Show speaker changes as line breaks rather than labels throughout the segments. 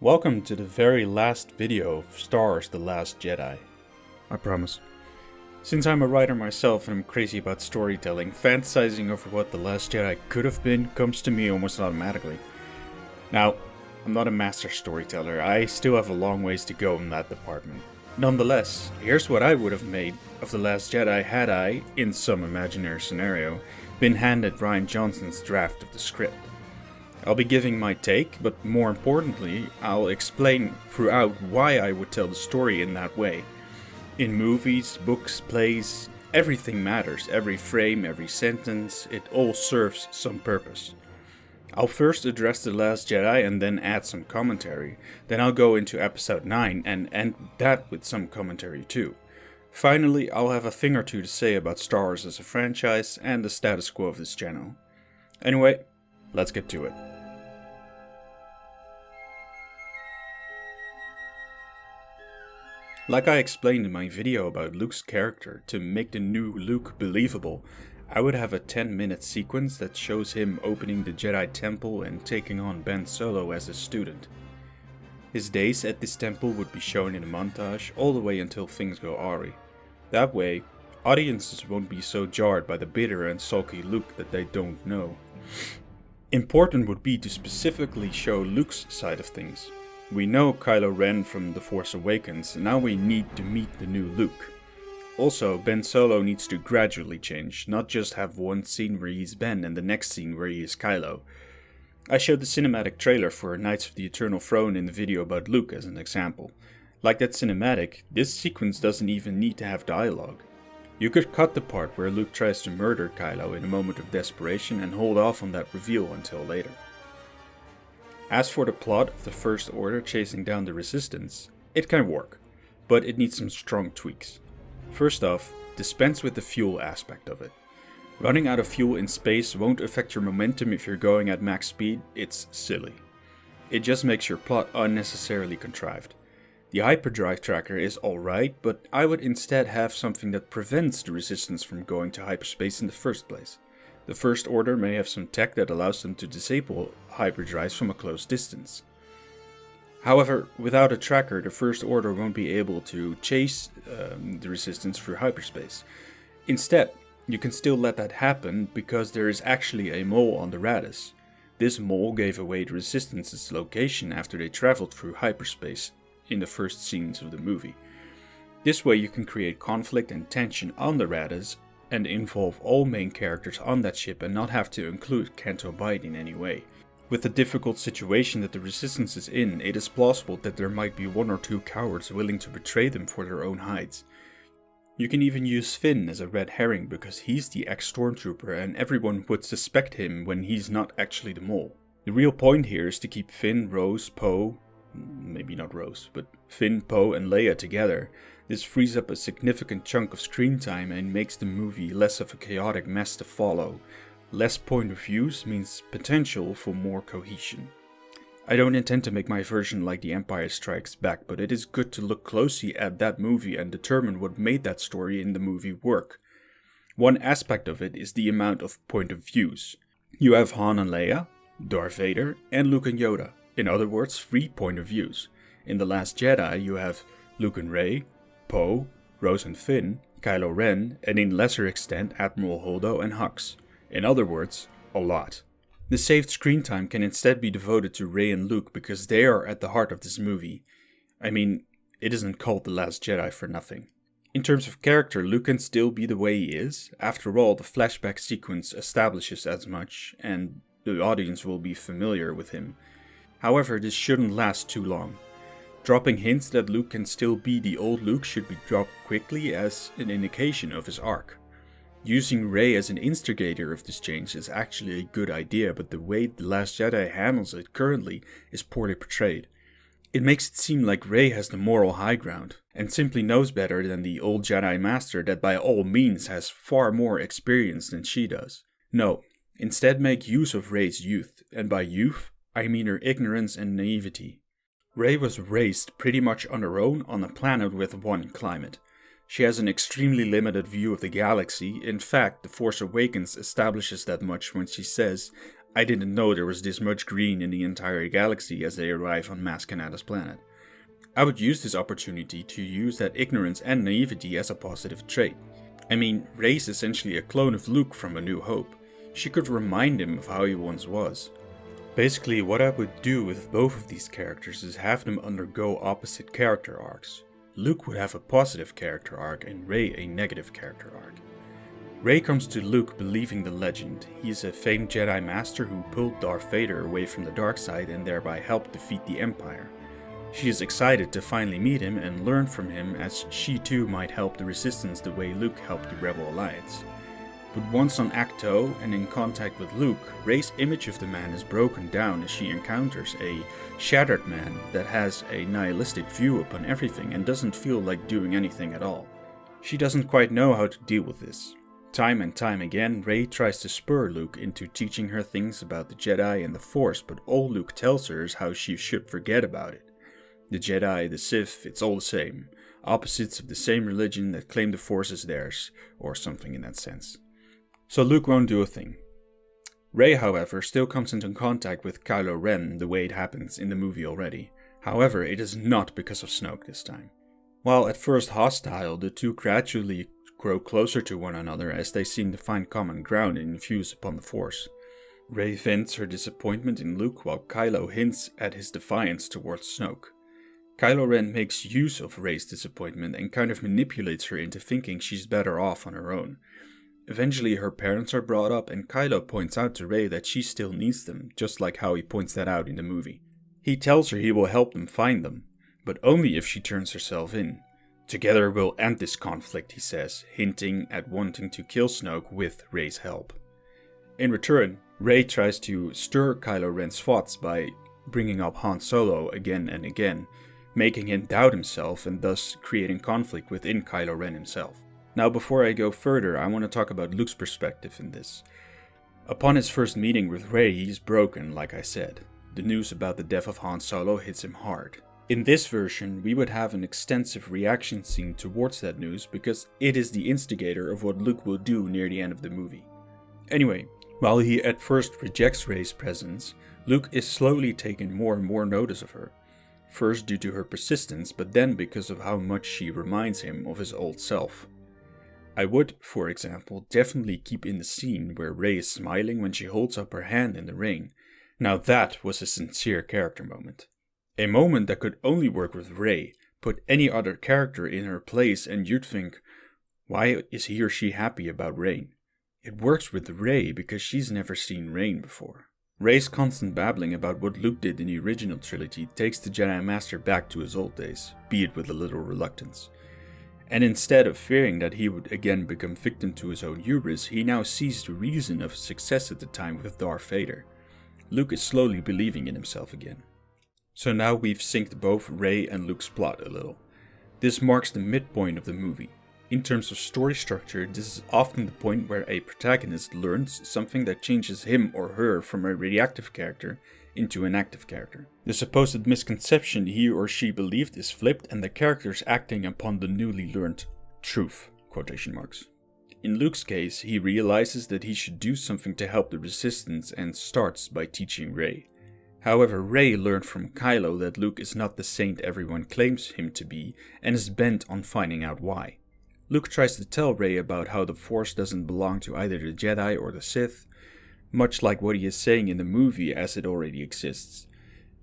Welcome to the very last video of Star Wars: The Last Jedi. I promise. Since I'm a writer myself and I'm crazy about storytelling, fantasizing over what The Last Jedi could have been comes to me almost automatically. Now, I'm not a master storyteller, I still have a long ways to go in that department. Nonetheless, here's what I would have made of The Last Jedi had I, in some imaginary scenario, been handed Rian Johnson's draft of the script. I'll be giving my take, but more importantly, I'll explain throughout why I would tell the story in that way. In movies, books, plays, everything matters. Every frame, every sentence, it all serves some purpose. I'll first address The Last Jedi and then add some commentary. Then I'll go into episode 9 and end that with some commentary too. Finally, I'll have a thing or two to say about Star Wars as a franchise and the status quo of this channel. Anyway, let's get to it. Like I explained in my video about Luke's character, to make the new Luke believable, I would have a 10-minute sequence that shows him opening the Jedi Temple and taking on Ben Solo as a student. His days at this temple would be shown in a montage all the way until things go awry. That way, audiences won't be so jarred by the bitter and sulky Luke that they don't know. Important would be to specifically show Luke's side of things. We know Kylo Ren from The Force Awakens, and now we need to meet the new Luke. Also, Ben Solo needs to gradually change, not just have one scene where he's Ben and the next scene where he is Kylo. I showed the cinematic trailer for Knights of the Eternal Throne in the video about Luke as an example. Like that cinematic, this sequence doesn't even need to have dialogue. You could cut the part where Luke tries to murder Kylo in a moment of desperation and hold off on that reveal until later. As for the plot of the First Order chasing down the Resistance, it can work, but it needs some strong tweaks. First off, dispense with the fuel aspect of it. Running out of fuel in space won't affect your momentum if you're going at max speed, it's silly. It just makes your plot unnecessarily contrived. The hyperdrive tracker is alright, but I would instead have something that prevents the Resistance from going to hyperspace in the first place. The First Order may have some tech that allows them to disable hyperdrives from a close distance. However, without a tracker, the First Order won't be able to chase the Resistance through hyperspace. Instead, you can still let that happen because there is actually a mole on the Radis. This mole gave away the Resistance's location after they traveled through hyperspace in the first scenes of the movie. This way you can create conflict and tension on the Radis and involve all main characters on that ship and not have to include Canto Bight in any way. With the difficult situation that the Resistance is in, it is plausible that there might be one or two cowards willing to betray them for their own hides. You can even use Finn as a red herring because he's the ex-stormtrooper and everyone would suspect him when he's not actually the mole. The real point here is to keep Finn, Rose, Poe, maybe not Rose, but Finn, Poe and Leia together. This frees up a significant chunk of screen time and makes the movie less of a chaotic mess to follow. Less point of views means potential for more cohesion. I don't intend to make my version like The Empire Strikes Back, but it is good to look closely at that movie and determine what made that story in the movie work. One aspect of it is the amount of point of views. You have Han and Leia, Darth Vader, and Luke and Yoda. In other words, 3 point of views. In The Last Jedi you have Luke and Rey, Poe, Rose and Finn, Kylo Ren, and in lesser extent Admiral Holdo and Hux. In other words, a lot. The saved screen time can instead be devoted to Rey and Luke because they are at the heart of this movie. I mean, it isn't called The Last Jedi for nothing. In terms of character, Luke can still be the way he is. After all, the flashback sequence establishes as much, and the audience will be familiar with him. However, this shouldn't last too long. Dropping hints that Luke can still be the old Luke should be dropped quickly as an indication of his arc. Using Rey as an instigator of this change is actually a good idea, but the way The Last Jedi handles it currently is poorly portrayed. It makes it seem like Rey has the moral high ground, and simply knows better than the old Jedi Master that by all means has far more experience than she does. No, instead make use of Rey's youth, and by youth, I mean her ignorance and naivety. Rey was raised pretty much on her own on a planet with one climate. She has an extremely limited view of the galaxy. In fact, The Force Awakens establishes that much when she says, I didn't know there was this much green in the entire galaxy as they arrive on Maz Kanata's planet. I would use this opportunity to use that ignorance and naivety as a positive trait. I mean, Rey's essentially a clone of Luke from A New Hope. She could remind him of how he once was. Basically, what I would do with both of these characters is have them undergo opposite character arcs. Luke would have a positive character arc and Rey a negative character arc. Rey comes to Luke believing the legend. He is a famed Jedi Master who pulled Darth Vader away from the dark side and thereby helped defeat the Empire. She is excited to finally meet him and learn from him, as she too might help the Resistance the way Luke helped the Rebel Alliance. But once on Acto and in contact with Luke, Rey's image of the man is broken down as she encounters a shattered man that has a nihilistic view upon everything and doesn't feel like doing anything at all. She doesn't quite know how to deal with this. Time and time again, Rey tries to spur Luke into teaching her things about the Jedi and the Force, but all Luke tells her is how she should forget about it. The Jedi, the Sith, it's all the same. Opposites of the same religion that claim the Force as theirs, or something in that sense. So Luke won't do a thing. Rey, however, still comes into contact with Kylo Ren the way it happens in the movie already. However, it is not because of Snoke this time. While at first hostile, the two gradually grow closer to one another as they seem to find common ground and infuse upon the Force. Rey vents her disappointment in Luke while Kylo hints at his defiance towards Snoke. Kylo Ren makes use of Rey's disappointment and kind of manipulates her into thinking she's better off on her own. Eventually her parents are brought up and Kylo points out to Rey that she still needs them, just like how he points that out in the movie. He tells her he will help them find them, but only if she turns herself in. Together we'll end this conflict, he says, hinting at wanting to kill Snoke with Rey's help. In return, Rey tries to stir Kylo Ren's thoughts by bringing up Han Solo again and again, making him doubt himself and thus creating conflict within Kylo Ren himself. Now before I go further, I want to talk about Luke's perspective in this. Upon his first meeting with Rey, he's broken, like I said. The news about the death of Han Solo hits him hard. In this version, we would have an extensive reaction scene towards that news because it is the instigator of what Luke will do near the end of the movie. Anyway, while he at first rejects Rey's presence, Luke is slowly taking more and more notice of her. First due to her persistence, but then because of how much she reminds him of his old self. I would, for example, definitely keep in the scene where Rey is smiling when she holds up her hand in the rain. Now that was a sincere character moment. A moment that could only work with Rey. Put any other character in her place and you'd think, why is he or she happy about rain? It works with Rey because she's never seen rain before. Rey's constant babbling about what Luke did in the original trilogy takes the Jedi Master back to his old days, be it with a little reluctance. And instead of fearing that he would again become victim to his own hubris, he now sees the reason of his success at the time with Darth Vader. Luke is slowly believing in himself again. So now we've synced both Rey and Luke's plot a little. This marks the midpoint of the movie. In terms of story structure, this is often the point where a protagonist learns something that changes him or her from a reactive character into an active character. The supposed misconception he or she believed is flipped and the character is acting upon the newly learned truth, quotation marks. In Luke's case, he realizes that he should do something to help the Resistance and starts by teaching Rey. However, Rey learned from Kylo that Luke is not the saint everyone claims him to be and is bent on finding out why. Luke tries to tell Rey about how the Force doesn't belong to either the Jedi or the Sith, much like what he is saying in the movie as it already exists.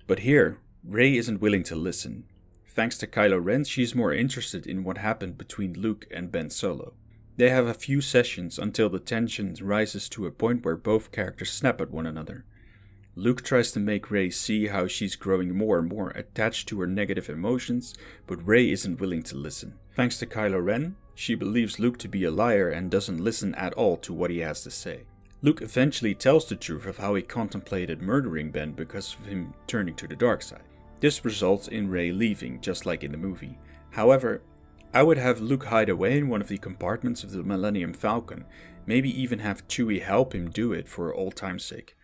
But here, Rey isn't willing to listen. Thanks to Kylo Ren, she's more interested in what happened between Luke and Ben Solo. They have a few sessions until the tension rises to a point where both characters snap at one another. Luke tries to make Rey see how she's growing more and more attached to her negative emotions, but Rey isn't willing to listen. Thanks to Kylo Ren, she believes Luke to be a liar and doesn't listen at all to what he has to say. Luke eventually tells the truth of how he contemplated murdering Ben because of him turning to the dark side. This results in Rey leaving, just like in the movie. However, I would have Luke hide away in one of the compartments of the Millennium Falcon, maybe even have Chewie help him do it for old time's sake.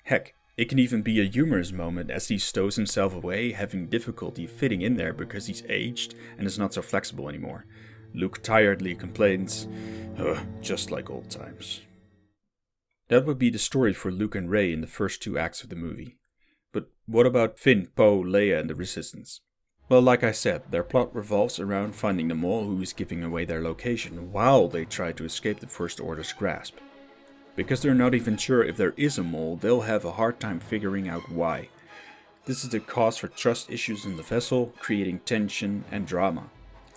Heck, it can even be a humorous moment as he stows himself away, having difficulty fitting in there because he's aged and is not so flexible anymore. Luke tiredly complains, just like old times. That would be the story for Luke and Rey in the first 2 acts of the movie. But what about Finn, Poe, Leia and the Resistance? Well, like I said, their plot revolves around finding the mole who is giving away their location while they try to escape the First Order's grasp. Because they're not even sure if there is a mole, they'll have a hard time figuring out why. This is the cause for trust issues in the vessel, creating tension and drama.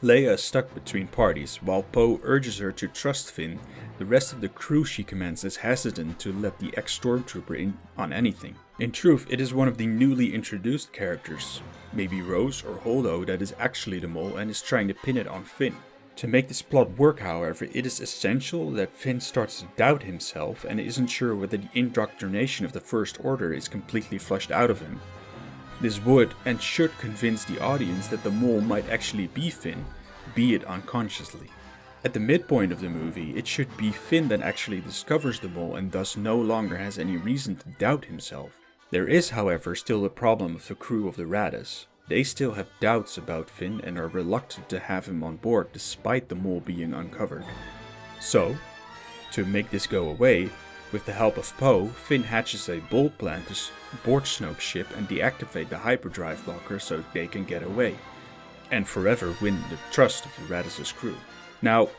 Leia is stuck between parties. While Poe urges her to trust Finn, the rest of the crew she commands is hesitant to let the ex-stormtrooper in on anything. In truth, it is one of the newly introduced characters, maybe Rose or Holdo, that is actually the mole and is trying to pin it on Finn. To make this plot work, however, it is essential that Finn starts to doubt himself and isn't sure whether the indoctrination of the First Order is completely flushed out of him. This would and should convince the audience that the mole might actually be Finn, be it unconsciously. At the midpoint of the movie, it should be Finn that actually discovers the mole and thus no longer has any reason to doubt himself. There is, however, still the problem of the crew of the Raddus. They still have doubts about Finn and are reluctant to have him on board despite the mole being uncovered. So, to make this go away, with the help of Poe, Finn hatches a bold plan to board Snoke's ship and deactivate the hyperdrive blocker so they can get away, and forever win the trust of the Raddus' crew. Now,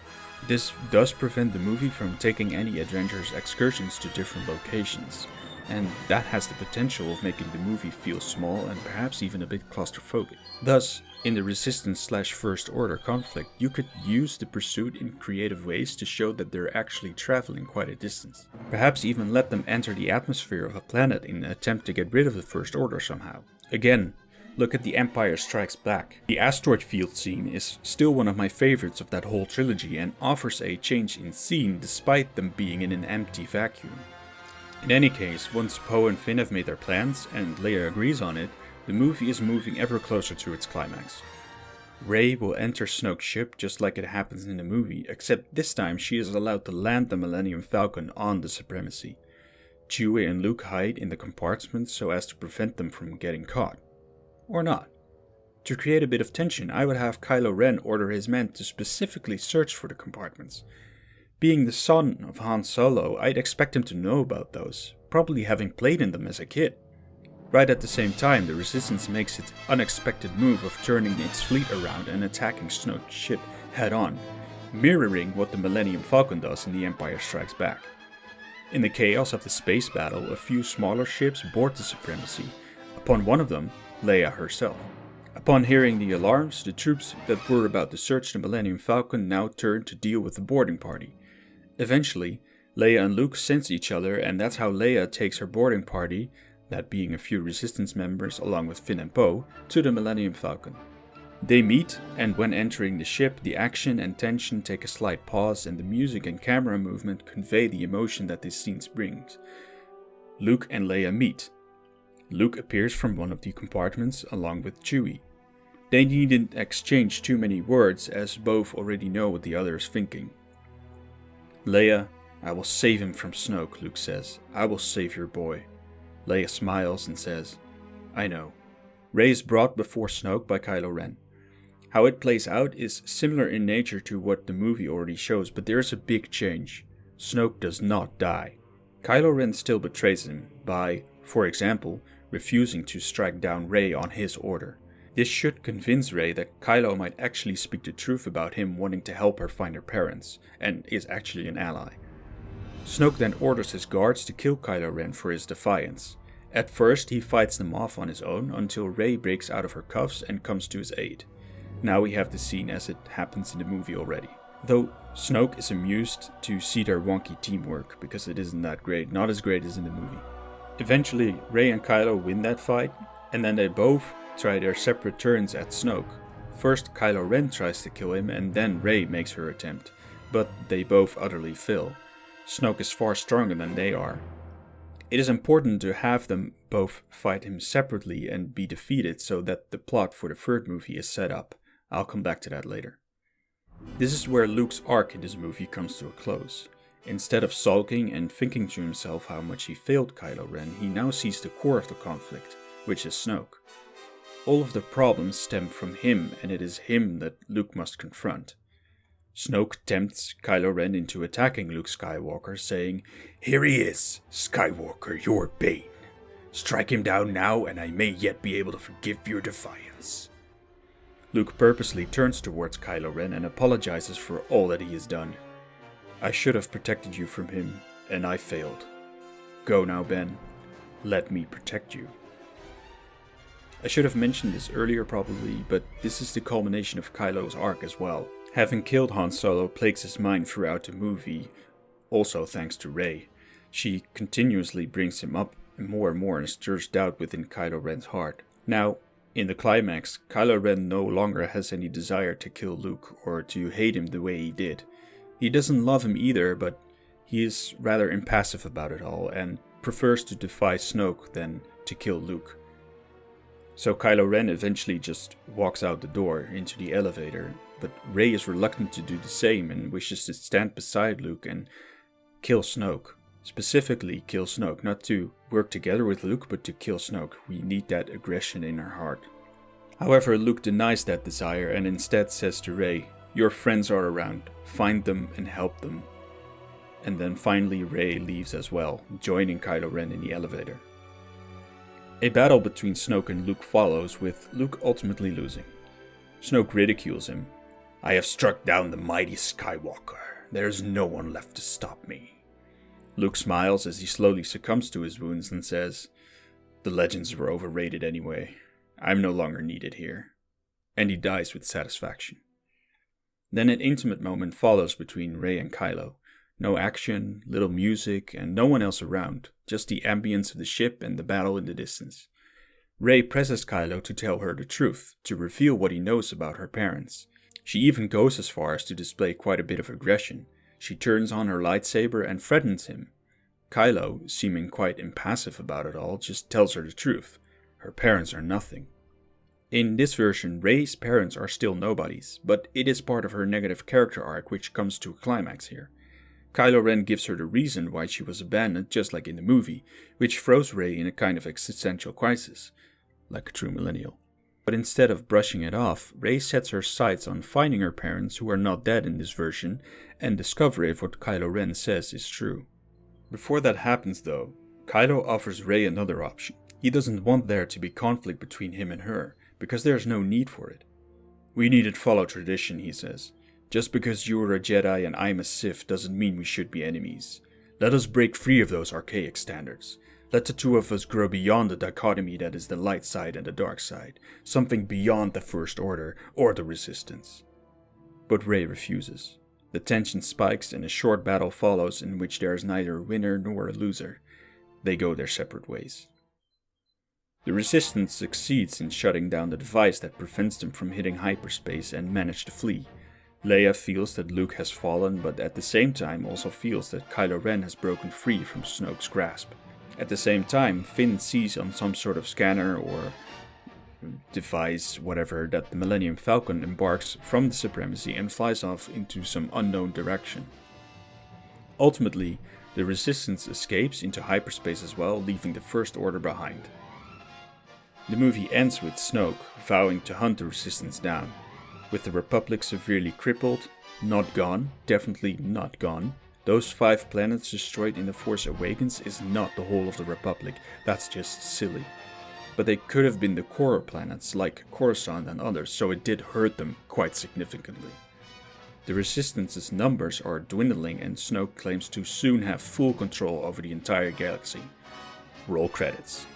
this does prevent the movie from taking any adventurous excursions to different locations, and that has the potential of making the movie feel small and perhaps even a bit claustrophobic. Thus, in the Resistance/First Order conflict, you could use the pursuit in creative ways to show that they're actually traveling quite a distance. Perhaps even let them enter the atmosphere of a planet in an attempt to get rid of the First Order somehow. Again, look at The Empire Strikes Back. The asteroid field scene is still one of my favorites of that whole trilogy and offers a change in scene despite them being in an empty vacuum. In any case, once Poe and Finn have made their plans, and Leia agrees on it, the movie is moving ever closer to its climax. Rey will enter Snoke's ship just like it happens in the movie, except this time she is allowed to land the Millennium Falcon on the Supremacy. Chewie and Luke hide in the compartments so as to prevent them from getting caught. Or not. To create a bit of tension, I would have Kylo Ren order his men to specifically search for the compartments. Being the son of Han Solo, I'd expect him to know about those, probably having played in them as a kid. Right at the same time, the Resistance makes its unexpected move of turning its fleet around and attacking Snoke's ship head-on, mirroring what the Millennium Falcon does in The Empire Strikes Back. In the chaos of the space battle, a few smaller ships board the Supremacy, upon one of them, Leia herself. Upon hearing the alarms, the troops that were about to search the Millennium Falcon now turn to deal with the boarding party. Eventually, Leia and Luke sense each other, and that's how Leia takes her boarding party, that being a few Resistance members along with Finn and Poe, to the Millennium Falcon. They meet, and when entering the ship, the action and tension take a slight pause and the music and camera movement convey the emotion that this scene brings. Luke and Leia meet. Luke appears from one of the compartments along with Chewie. They needn't exchange too many words as both already know what the other is thinking. Leia, I will save him from Snoke, Luke says. I will save your boy. Leia smiles and says, I know. Rey is brought before Snoke by Kylo Ren. How it plays out is similar in nature to what the movie already shows, but there is a big change. Snoke does not die. Kylo Ren still betrays him by, for example, refusing to strike down Rey on his order. This should convince Rey that Kylo might actually speak the truth about him wanting to help her find her parents, and is actually an ally. Snoke then orders his guards to kill Kylo Ren for his defiance. At first he fights them off on his own until Rey breaks out of her cuffs and comes to his aid. Now we have the scene as it happens in the movie already. Though Snoke is amused to see their wonky teamwork because it isn't that great, not as great as in the movie. Eventually Rey and Kylo win that fight, and then they both try their separate turns at Snoke. First Kylo Ren tries to kill him and then Rey makes her attempt, but they both utterly fail. Snoke is far stronger than they are. It is important to have them both fight him separately and be defeated so that the plot for the third movie is set up. I'll come back to that later. This is where Luke's arc in this movie comes to a close. Instead of sulking and thinking to himself how much he failed Kylo Ren, he now sees the core of the conflict, which is Snoke. All of the problems stem from him, and it is him that Luke must confront. Snoke tempts Kylo Ren into attacking Luke Skywalker, saying, "Here he is, Skywalker, your bane. Strike him down now and I may yet be able to forgive your defiance." Luke purposely turns towards Kylo Ren and apologizes for all that he has done. "I should have protected you from him, and I failed. Go now, Ben. Let me protect you." I should have mentioned this earlier probably, but this is the culmination of Kylo's arc as well. Having killed Han Solo plagues his mind throughout the movie, also thanks to Rey. She continuously brings him up more and more and stirs doubt within Kylo Ren's heart. Now, in the climax, Kylo Ren no longer has any desire to kill Luke or to hate him the way he did. He doesn't love him either, but he is rather impassive about it all and prefers to defy Snoke than to kill Luke. So Kylo Ren eventually just walks out the door into the elevator, but Rey is reluctant to do the same and wishes to stand beside Luke and kill Snoke. Specifically kill Snoke, not to work together with Luke, but to kill Snoke. We need that aggression in our heart. However, Luke denies that desire and instead says to Rey, "Your friends are around, find them and help them." And then finally Rey leaves as well, joining Kylo Ren in the elevator. A battle between Snoke and Luke follows, with Luke ultimately losing. Snoke ridicules him. "I have struck down the mighty Skywalker. There is no one left to stop me." Luke smiles as he slowly succumbs to his wounds and says, "The legends were overrated anyway. I'm no longer needed here." And he dies with satisfaction. Then an intimate moment follows between Rey and Kylo. No action, little music, and no one else around, just the ambience of the ship and the battle in the distance. Rey presses Kylo to tell her the truth, to reveal what he knows about her parents. She even goes as far as to display quite a bit of aggression. She turns on her lightsaber and threatens him. Kylo, seeming quite impassive about it all, just tells her the truth. Her parents are nothing. In this version, Rey's parents are still nobodies, but it is part of her negative character arc which comes to a climax here. Kylo Ren gives her the reason why she was abandoned, just like in the movie, which throws Rey in a kind of existential crisis, like a true millennial. But instead of brushing it off, Rey sets her sights on finding her parents, who are not dead in this version, and discover if what Kylo Ren says is true. Before that happens though, Kylo offers Rey another option. He doesn't want there to be conflict between him and her, because there's no need for it. "We needn't follow tradition," he says. "Just because you're a Jedi and I'm a Sith doesn't mean we should be enemies. Let us break free of those archaic standards. Let the two of us grow beyond the dichotomy that is the light side and the dark side, something beyond the First Order or the Resistance." But Rey refuses. The tension spikes and a short battle follows in which there is neither a winner nor a loser. They go their separate ways. The Resistance succeeds in shutting down the device that prevents them from hitting hyperspace and manage to flee. Leia feels that Luke has fallen, but at the same time also feels that Kylo Ren has broken free from Snoke's grasp. At the same time, Finn sees on some sort of scanner or device, whatever, that the Millennium Falcon embarks from the Supremacy and flies off into some unknown direction. Ultimately, the Resistance escapes into hyperspace as well, leaving the First Order behind. The movie ends with Snoke vowing to hunt the Resistance down. With the Republic severely crippled, not gone, definitely not gone. Those 5 planets destroyed in The Force Awakens is not the whole of the Republic, that's just silly. But they could have been the core planets like Coruscant and others, so it did hurt them quite significantly. The Resistance's numbers are dwindling and Snoke claims to soon have full control over the entire galaxy. Roll credits.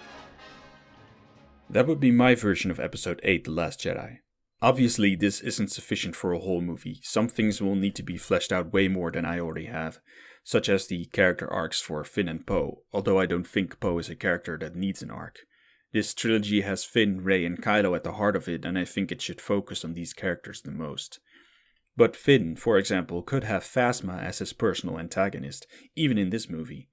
That would be my version of Episode 8, The Last Jedi. Obviously, this isn't sufficient for a whole movie. Some things will need to be fleshed out way more than I already have, such as the character arcs for Finn and Poe, although I don't think Poe is a character that needs an arc. This trilogy has Finn, Rey and Kylo at the heart of it, and I think it should focus on these characters the most. But Finn, for example, could have Phasma as his personal antagonist, even in this movie.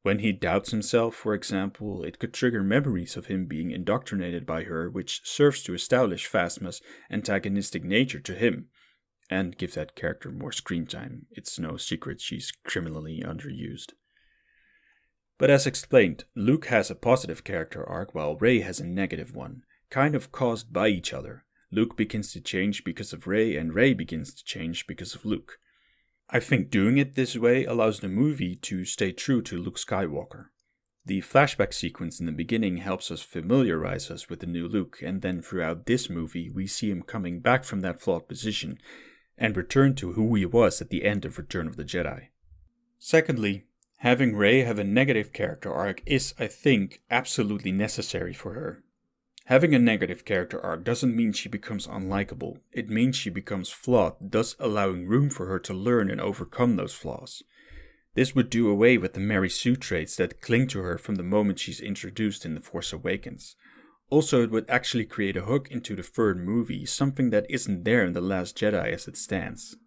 When he doubts himself, for example, it could trigger memories of him being indoctrinated by her, which serves to establish Phasma's antagonistic nature to him, and give that character more screen time. It's no secret she's criminally underused. But as explained, Luke has a positive character arc while Rey has a negative one, kind of caused by each other. Luke begins to change because of Rey, and Rey begins to change because of Luke. I think doing it this way allows the movie to stay true to Luke Skywalker. The flashback sequence in the beginning helps us familiarize us with the new Luke, and then throughout this movie we see him coming back from that flawed position and return to who he was at the end of Return of the Jedi. Secondly, having Rey have a negative character arc is, I think, absolutely necessary for her. Having a negative character arc doesn't mean she becomes unlikable, it means she becomes flawed, thus allowing room for her to learn and overcome those flaws. This would do away with the Mary Sue traits that cling to her from the moment she's introduced in The Force Awakens. Also, it would actually create a hook into the third movie, something that isn't there in The Last Jedi as it stands.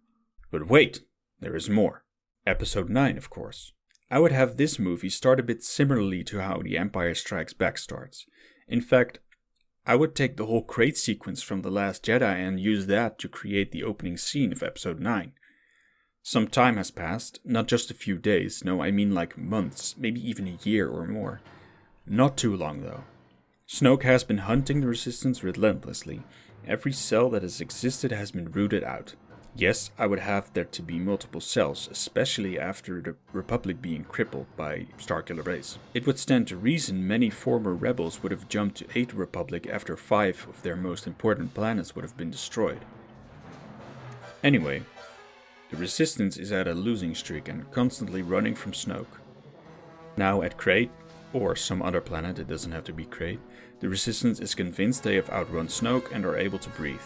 But wait, there is more. Episode 9, of course. I would have this movie start a bit similarly to how The Empire Strikes Back starts. In fact, I would take the whole crate sequence from The Last Jedi and use that to create the opening scene of Episode 9. Some time has passed, not just a few days, no, I mean like months, maybe even a year or more. Not too long though. Snoke has been hunting the Resistance relentlessly. Every cell that has existed has been rooted out. Yes, I would have there to be multiple cells, especially after the Republic being crippled by Starkiller Base. It would stand to reason many former rebels would have jumped to aid the Republic after 5 of their most important planets would have been destroyed. Anyway, the Resistance is at a losing streak and constantly running from Snoke. Now at Crate, or some other planet, it doesn't have to be Crate, the Resistance is convinced they have outrun Snoke and are able to breathe.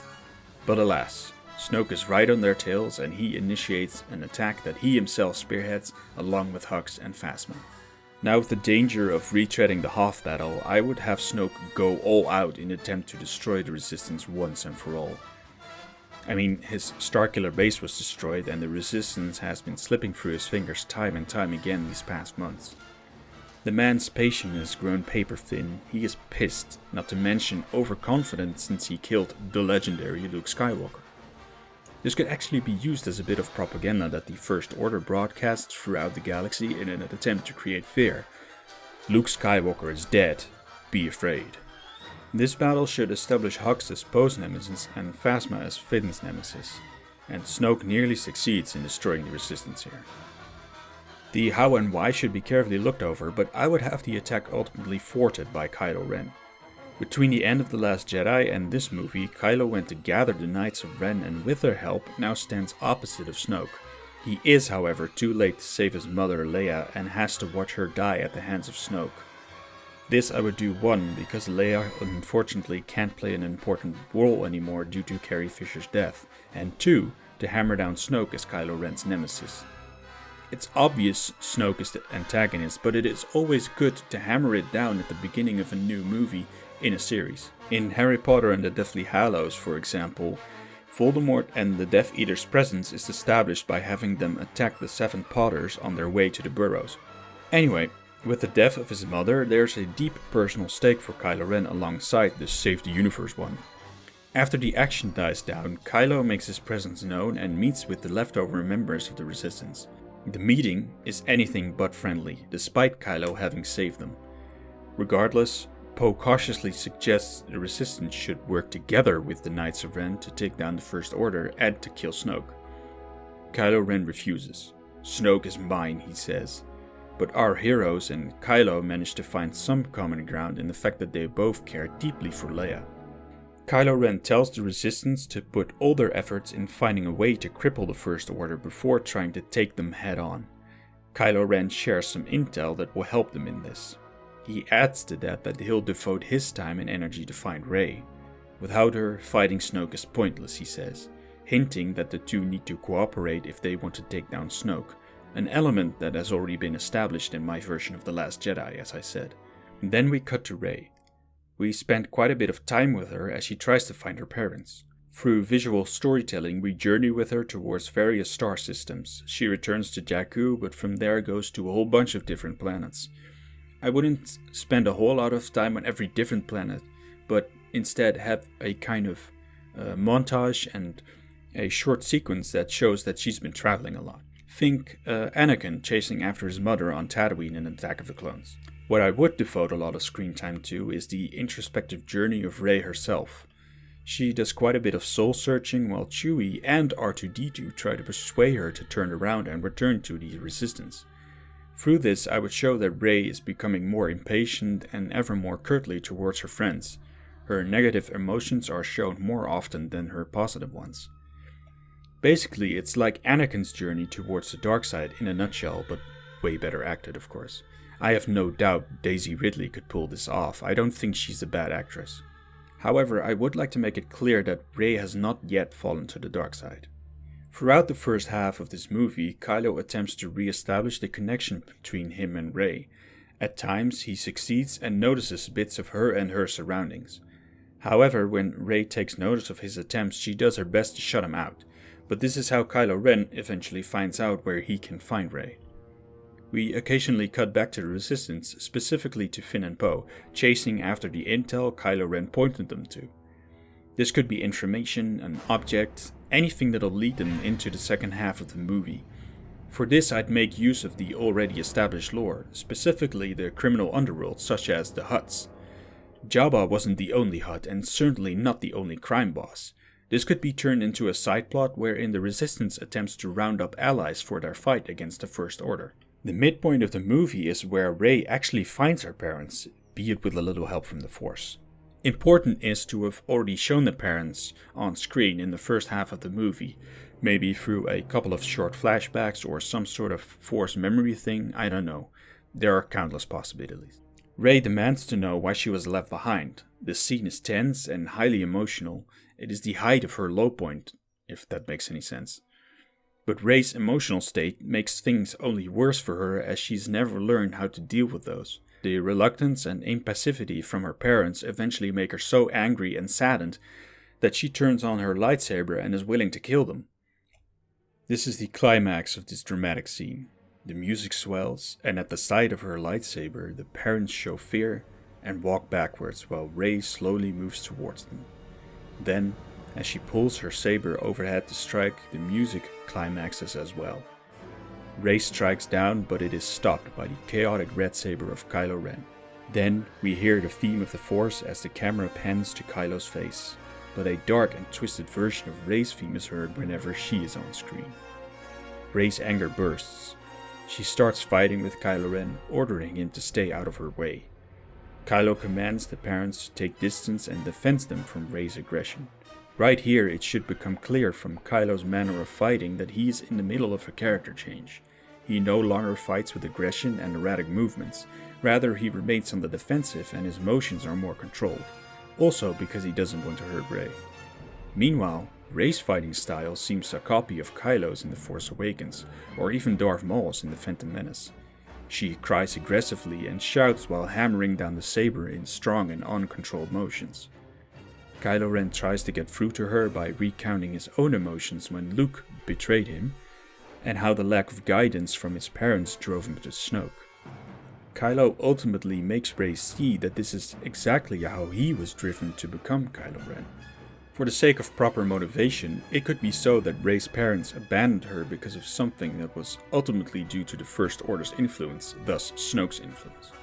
But alas, Snoke is right on their tails and he initiates an attack that he himself spearheads along with Hux and Phasma. Now with the danger of retreading the Hoth battle, I would have Snoke go all out in an attempt to destroy the Resistance once and for all. I mean, his Starkiller Base was destroyed and the Resistance has been slipping through his fingers time and time again these past months. The man's patience has grown paper thin, he is pissed, not to mention overconfident since he killed the legendary Luke Skywalker. This could actually be used as a bit of propaganda that the First Order broadcasts throughout the galaxy in an attempt to create fear. Luke Skywalker is dead, be afraid. This battle should establish Hux as Poe's nemesis and Phasma as Finn's nemesis, and Snoke nearly succeeds in destroying the Resistance here. The how and why should be carefully looked over, but I would have the attack ultimately thwarted by Kylo Ren. Between the end of The Last Jedi and this movie, Kylo went to gather the Knights of Ren and with their help now stands opposite of Snoke. He is, however, too late to save his mother Leia and has to watch her die at the hands of Snoke. This I would do 1, because Leia unfortunately can't play an important role anymore due to Carrie Fisher's death, and 2, to hammer down Snoke as Kylo Ren's nemesis. It's obvious Snoke is the antagonist, but it is always good to hammer it down at the beginning of a new movie in a series. In Harry Potter and the Deathly Hallows, for example, Voldemort and the Death Eater's presence is established by having them attack the 7 Potters on their way to the Burrows. Anyway, with the death of his mother, there's a deep personal stake for Kylo Ren alongside the Save the Universe one. After the action dies down, Kylo makes his presence known and meets with the leftover members of the Resistance. The meeting is anything but friendly, despite Kylo having saved them. Regardless, Poe cautiously suggests the Resistance should work together with the Knights of Ren to take down the First Order and to kill Snoke. Kylo Ren refuses. Snoke is mine, he says. But our heroes and Kylo manage to find some common ground in the fact that they both care deeply for Leia. Kylo Ren tells the Resistance to put all their efforts in finding a way to cripple the First Order before trying to take them head on. Kylo Ren shares some intel that will help them in this. He adds to that he'll devote his time and energy to find Rey. Without her, fighting Snoke is pointless, he says, hinting that the two need to cooperate if they want to take down Snoke, an element that has already been established in my version of The Last Jedi, as I said. Then we cut to Rey. We spend quite a bit of time with her as she tries to find her parents. Through visual storytelling, we journey with her towards various star systems. She returns to Jakku, but from there goes to a whole bunch of different planets. I wouldn't spend a whole lot of time on every different planet, but instead have a kind of montage and a short sequence that shows that she's been traveling a lot. Think Anakin chasing after his mother on Tatooine in Attack of the Clones. What I would devote a lot of screen time to is the introspective journey of Rey herself. She does quite a bit of soul searching while Chewie and R2-D2 try to persuade her to turn around and return to the Resistance. Through this, I would show that Rey is becoming more impatient and ever more curtly towards her friends. Her negative emotions are shown more often than her positive ones. Basically, it's like Anakin's journey towards the dark side in a nutshell, but way better acted, of course. I have no doubt Daisy Ridley could pull this off. I don't think she's a bad actress. However, I would like to make it clear that Rey has not yet fallen to the dark side. Throughout the first half of this movie, Kylo attempts to re-establish the connection between him and Rey. At times, he succeeds and notices bits of her and her surroundings. However, when Rey takes notice of his attempts, she does her best to shut him out. But this is how Kylo Ren eventually finds out where he can find Rey. We occasionally cut back to the Resistance, specifically to Finn and Poe, chasing after the intel Kylo Ren pointed them to. This could be information, an object, anything that'll lead them into the second half of the movie. For this, I'd make use of the already established lore, specifically the criminal underworld such as the Hutts. Jabba wasn't the only Hutt and certainly not the only crime boss. This could be turned into a side plot wherein the Resistance attempts to round up allies for their fight against the First Order. The midpoint of the movie is where Rey actually finds her parents, be it with a little help from the Force. Important is to have already shown the parents on screen in the first half of the movie, maybe through a couple of short flashbacks or some sort of Force memory thing, I don't know. There are countless possibilities. Rey demands to know why she was left behind. The scene is tense and highly emotional. It is the height of her low point, if that makes any sense. But Rey's emotional state makes things only worse for her as she's never learned how to deal with those. The reluctance and impassivity from her parents eventually make her so angry and saddened that she turns on her lightsaber and is willing to kill them. This is the climax of this dramatic scene. The music swells, and at the sight of her lightsaber, the parents show fear and walk backwards while Rey slowly moves towards them. Then, as she pulls her saber overhead to strike, the music climaxes as well. Rey strikes down, but it is stopped by the chaotic red saber of Kylo Ren. Then we hear the theme of the Force as the camera pans to Kylo's face, but a dark and twisted version of Rey's theme is heard whenever she is on screen. Rey's anger bursts. She starts fighting with Kylo Ren, ordering him to stay out of her way. Kylo commands the parents to take distance and defends them from Rey's aggression. Right here it should become clear from Kylo's manner of fighting that he is in the middle of a character change. He no longer fights with aggression and erratic movements, rather he remains on the defensive and his motions are more controlled, also because he doesn't want to hurt Rey. Meanwhile, Rey's fighting style seems a copy of Kylo's in The Force Awakens, or even Darth Maul's in The Phantom Menace. She cries aggressively and shouts while hammering down the saber in strong and uncontrolled motions. Kylo Ren tries to get through to her by recounting his own emotions when Luke betrayed him, and how the lack of guidance from his parents drove him to Snoke. Kylo ultimately makes Rey see that this is exactly how he was driven to become Kylo Ren. For the sake of proper motivation, it could be so that Rey's parents abandoned her because of something that was ultimately due to the First Order's influence, thus Snoke's influence.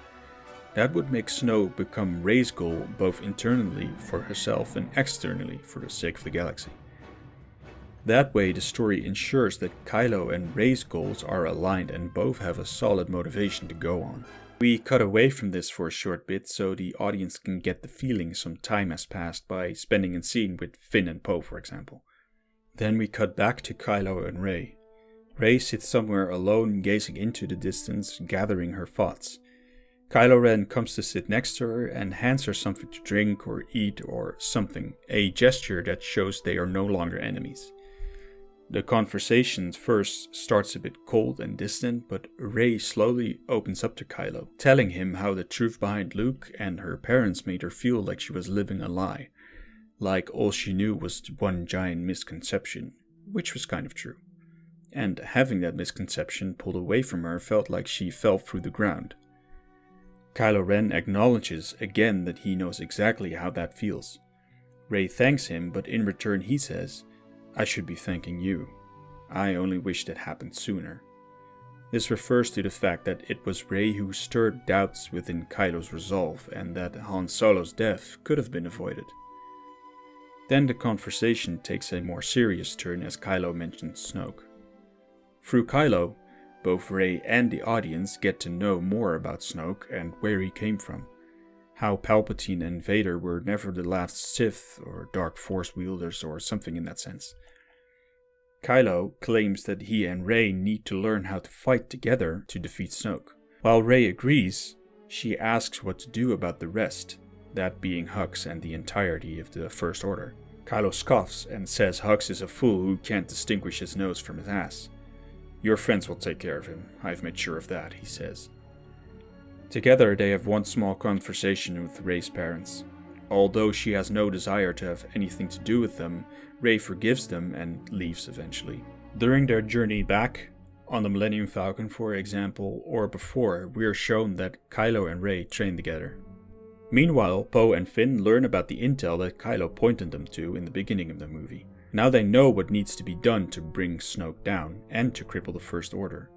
That would make Snoke become Rey's goal both internally for herself and externally for the sake of the galaxy. That way the story ensures that Kylo and Rey's goals are aligned and both have a solid motivation to go on. We cut away from this for a short bit so the audience can get the feeling some time has passed by spending a scene with Finn and Poe, for example. Then we cut back to Kylo and Rey. Rey sits somewhere alone gazing into the distance, gathering her thoughts. Kylo Ren comes to sit next to her and hands her something to drink or eat or something, a gesture that shows they are no longer enemies. The conversation first starts a bit cold and distant, but Rey slowly opens up to Kylo, telling him how the truth behind Luke and her parents made her feel like she was living a lie, like all she knew was one giant misconception, which was kind of true. And having that misconception pulled away from her felt like she fell through the ground. Kylo Ren acknowledges again that he knows exactly how that feels. Rey thanks him, but in return he says, "I should be thanking you. I only wish that happened sooner." This refers to the fact that it was Rey who stirred doubts within Kylo's resolve and that Han Solo's death could have been avoided. Then the conversation takes a more serious turn as Kylo mentions Snoke. Through Kylo, both Rey and the audience get to know more about Snoke and where he came from. How Palpatine and Vader were never the last Sith or Dark Force wielders or something in that sense. Kylo claims that he and Rey need to learn how to fight together to defeat Snoke. While Rey agrees, she asks what to do about the rest, that being Hux and the entirety of the First Order. Kylo scoffs and says Hux is a fool who can't distinguish his nose from his ass. "Your friends will take care of him, I've made sure of that," he says. Together they have one small conversation with Rey's parents. Although she has no desire to have anything to do with them, Rey forgives them and leaves eventually. During their journey back, on the Millennium Falcon for example, or before, we are shown that Kylo and Rey train together. Meanwhile, Poe and Finn learn about the intel that Kylo pointed them to in the beginning of the movie. Now they know what needs to be done to bring Snoke down and to cripple the First Order.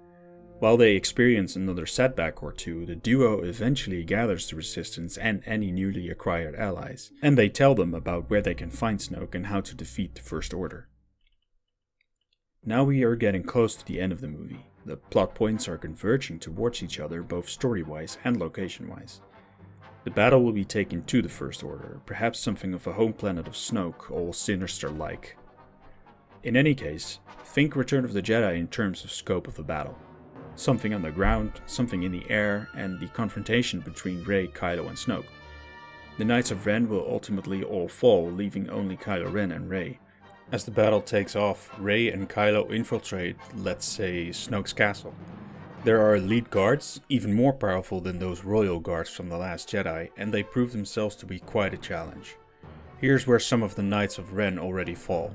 While they experience another setback or two, the duo eventually gathers the Resistance and any newly acquired allies, and they tell them about where they can find Snoke and how to defeat the First Order. Now we are getting close to the end of the movie. The plot points are converging towards each other both story-wise and location-wise. The battle will be taken to the First Order, perhaps something of a home planet of Snoke, all sinister-like. In any case, think Return of the Jedi in terms of scope of the battle. Something on the ground, something in the air, and the confrontation between Rey, Kylo and Snoke. The Knights of Ren will ultimately all fall, leaving only Kylo Ren and Rey. As the battle takes off, Rey and Kylo infiltrate, let's say, Snoke's castle. There are elite guards, even more powerful than those royal guards from The Last Jedi, and they prove themselves to be quite a challenge. Here's where some of the Knights of Ren already fall.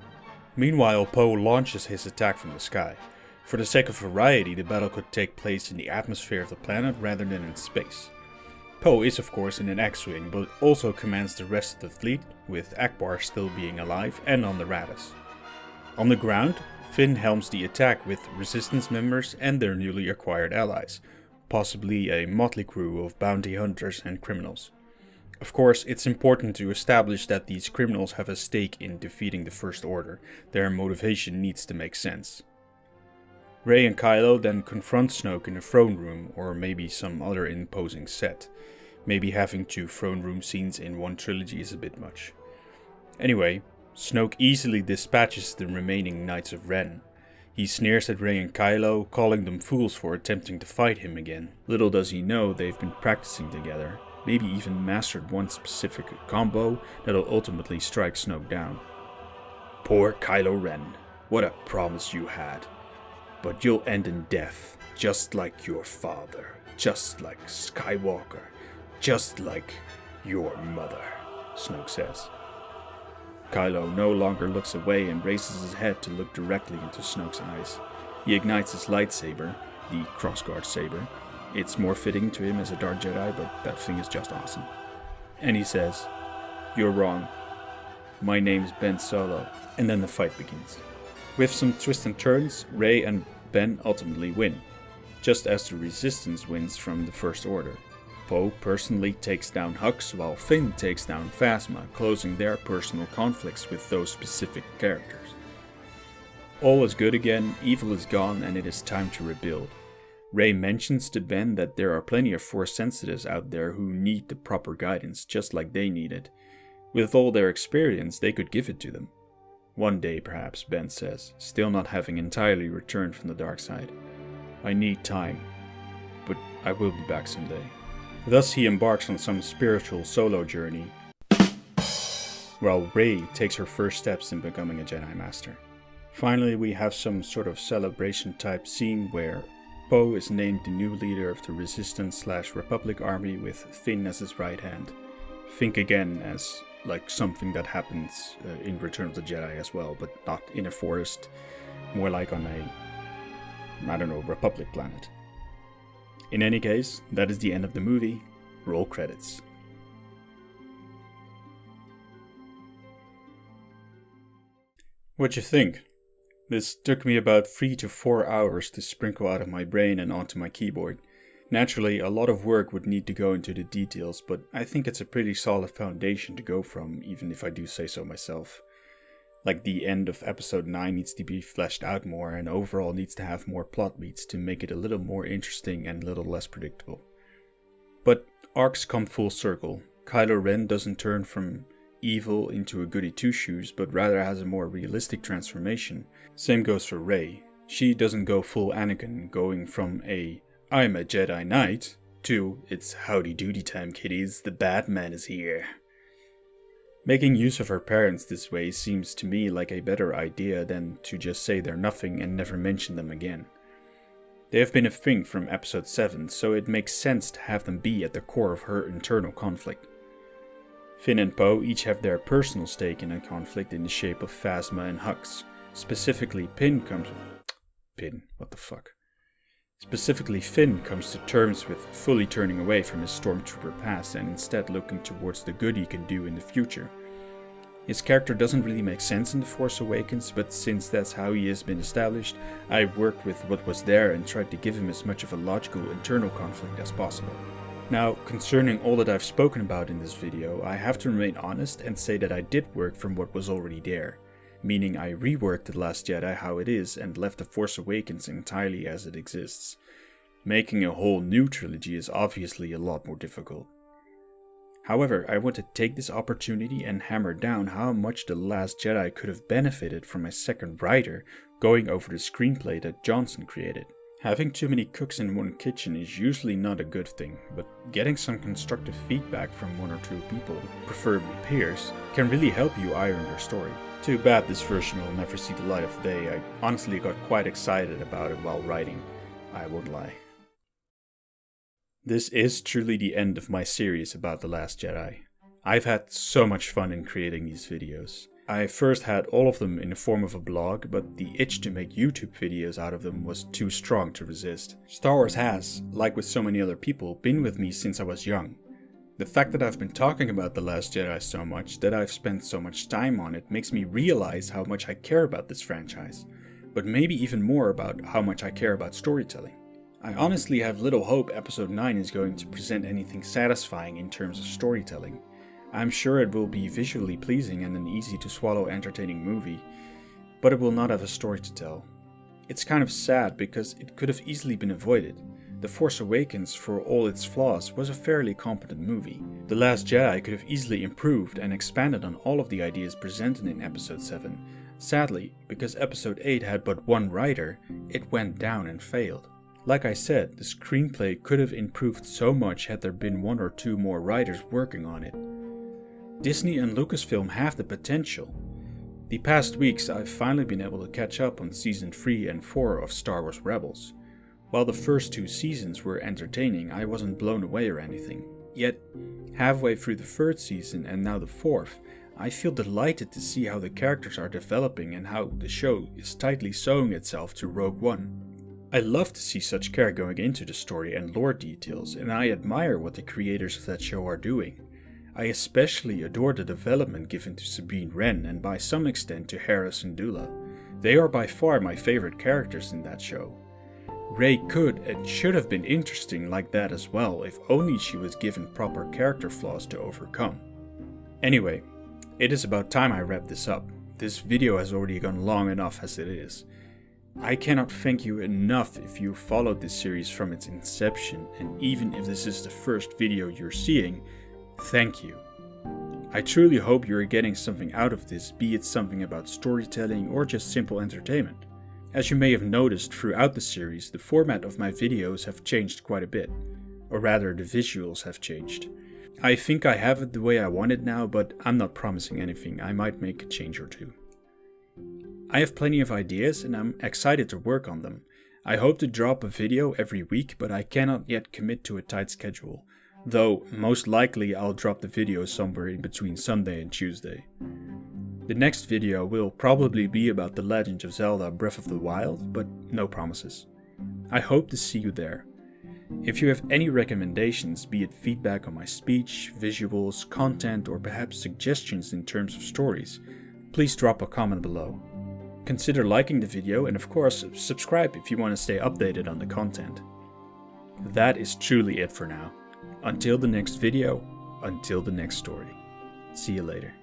Meanwhile, Poe launches his attack from the sky. For the sake of variety, the battle could take place in the atmosphere of the planet rather than in space. Poe is of course in an X-Wing, but also commands the rest of the fleet, with Akbar still being alive and on the Raddus. On the ground, Finn helms the attack with Resistance members and their newly acquired allies, possibly a motley crew of bounty hunters and criminals. Of course, it's important to establish that these criminals have a stake in defeating the First Order. Their motivation needs to make sense. Rey and Kylo then confront Snoke in a throne room, or maybe some other imposing set. Maybe having 2 throne room scenes in one trilogy is a bit much. Anyway, Snoke easily dispatches the remaining Knights of Ren. He sneers at Rey and Kylo, calling them fools for attempting to fight him again. Little does he know they've been practicing together, maybe even mastered one specific combo that'll ultimately strike Snoke down. "Poor Kylo Ren, what a promise you had. But you'll end in death, just like your father, just like Skywalker, just like your mother," Snoke says. Kylo no longer looks away and raises his head to look directly into Snoke's eyes. He ignites his lightsaber, the crossguard saber. It's more fitting to him as a Dark Jedi, but that thing is just awesome. And he says, "You're wrong. My name's Ben Solo," and then the fight begins. With some twists and turns, Rey and Ben ultimately win, just as the Resistance wins from the First Order. Poe personally takes down Hux, while Finn takes down Phasma, closing their personal conflicts with those specific characters. All is good again, evil is gone, and it is time to rebuild. Rey mentions to Ben that there are plenty of Force sensitives out there who need the proper guidance, just like they need it. With all their experience, they could give it to them. "One day, perhaps," Ben says, still not having entirely returned from the dark side. "I need time, but I will be back someday." Thus he embarks on some spiritual solo journey, while Rey takes her first steps in becoming a Jedi Master. Finally, we have some sort of celebration type scene where Poe is named the new leader of the Resistance/Republic army with Finn as his right hand. Think again as like something that happens in Return of the Jedi as well, but not in a forest, more like on a, Republic planet. In any case, that is the end of the movie. Roll credits. What'd you think? This took me about 3 to 4 hours to sprinkle out of my brain and onto my keyboard. Naturally, a lot of work would need to go into the details, but I think it's a pretty solid foundation to go from, even if I do say so myself. Like the end of episode 9 needs to be fleshed out more and overall needs to have more plot beats to make it a little more interesting and a little less predictable. But arcs come full circle. Kylo Ren doesn't turn from evil into a goody two-shoes, but rather has a more realistic transformation. Same goes for Rey. She doesn't go full Anakin, going from a "I'm a Jedi Knight" to "It's howdy doody time, kiddies, the bad man is here." Making use of her parents this way seems to me like a better idea than to just say they're nothing and never mention them again. They have been a thing from episode 7, so it makes sense to have them be at the core of her internal conflict. Finn and Poe each have their personal stake in a conflict in the shape of Phasma and Hux. Specifically, Finn comes to terms with fully turning away from his stormtrooper past and instead looking towards the good he can do in the future. His character doesn't really make sense in The Force Awakens, but since that's how he has been established, I worked with what was there and tried to give him as much of a logical internal conflict as possible. Now, concerning all that I've spoken about in this video, I have to remain honest and say that I did work from what was already there. Meaning I reworked The Last Jedi how it is and left The Force Awakens entirely as it exists. Making a whole new trilogy is obviously a lot more difficult. However, I want to take this opportunity and hammer down how much The Last Jedi could have benefited from a second writer going over the screenplay that Johnson created. Having too many cooks in one kitchen is usually not a good thing, but getting some constructive feedback from one or two people, preferably peers, can really help you iron your story. Too bad this version will never see the light of day. I honestly got quite excited about it while writing, I won't lie. This is truly the end of my series about The Last Jedi. I've had so much fun in creating these videos. I first had all of them in the form of a blog, but the itch to make YouTube videos out of them was too strong to resist. Star Wars has, like with so many other people, been with me since I was young. The fact that I've been talking about The Last Jedi so much, that I've spent so much time on it, makes me realize how much I care about this franchise, but maybe even more about how much I care about storytelling. I honestly have little hope episode 9 is going to present anything satisfying in terms of storytelling. I'm sure it will be visually pleasing and an easy to swallow entertaining movie, but it will not have a story to tell. It's kind of sad because it could have easily been avoided. The Force Awakens, for all its flaws, was a fairly competent movie. The Last Jedi could have easily improved and expanded on all of the ideas presented in episode 7. Sadly, because episode 8 had but one writer, it went down and failed. Like I said, the screenplay could have improved so much had there been one or two more writers working on it. Disney and Lucasfilm have the potential. The past weeks I've finally been able to catch up on season 3 and 4 of Star Wars Rebels. While the first 2 seasons were entertaining, I wasn't blown away or anything. Yet, halfway through the 3rd season and now the 4th, I feel delighted to see how the characters are developing and how the show is tightly sewing itself to Rogue One. I love to see such care going into the story and lore details, and I admire what the creators of that show are doing. I especially adore the development given to Sabine Wren and by some extent to Hera Syndulla. They are by far my favorite characters in that show. Rey could and should have been interesting like that as well, if only she was given proper character flaws to overcome. Anyway, it is about time I wrap this up. This video has already gone long enough as it is. I cannot thank you enough if you followed this series from its inception, and even if this is the first video you're seeing, thank you. I truly hope you are getting something out of this, be it something about storytelling or just simple entertainment. As you may have noticed throughout the series, the format of my videos have changed quite a bit, or rather the visuals have changed. I think I have it the way I want it now, but I'm not promising anything. I might make a change or two. I have plenty of ideas and I'm excited to work on them. I hope to drop a video every week, but I cannot yet commit to a tight schedule, though most likely I'll drop the video somewhere in between Sunday and Tuesday. The next video will probably be about The Legend of Zelda Breath of the Wild, but no promises. I hope to see you there. If you have any recommendations, be it feedback on my speech, visuals, content, or perhaps suggestions in terms of stories, please drop a comment below. Consider liking the video and of course subscribe if you want to stay updated on the content. That is truly it for now. Until the next video, until the next story. See you later.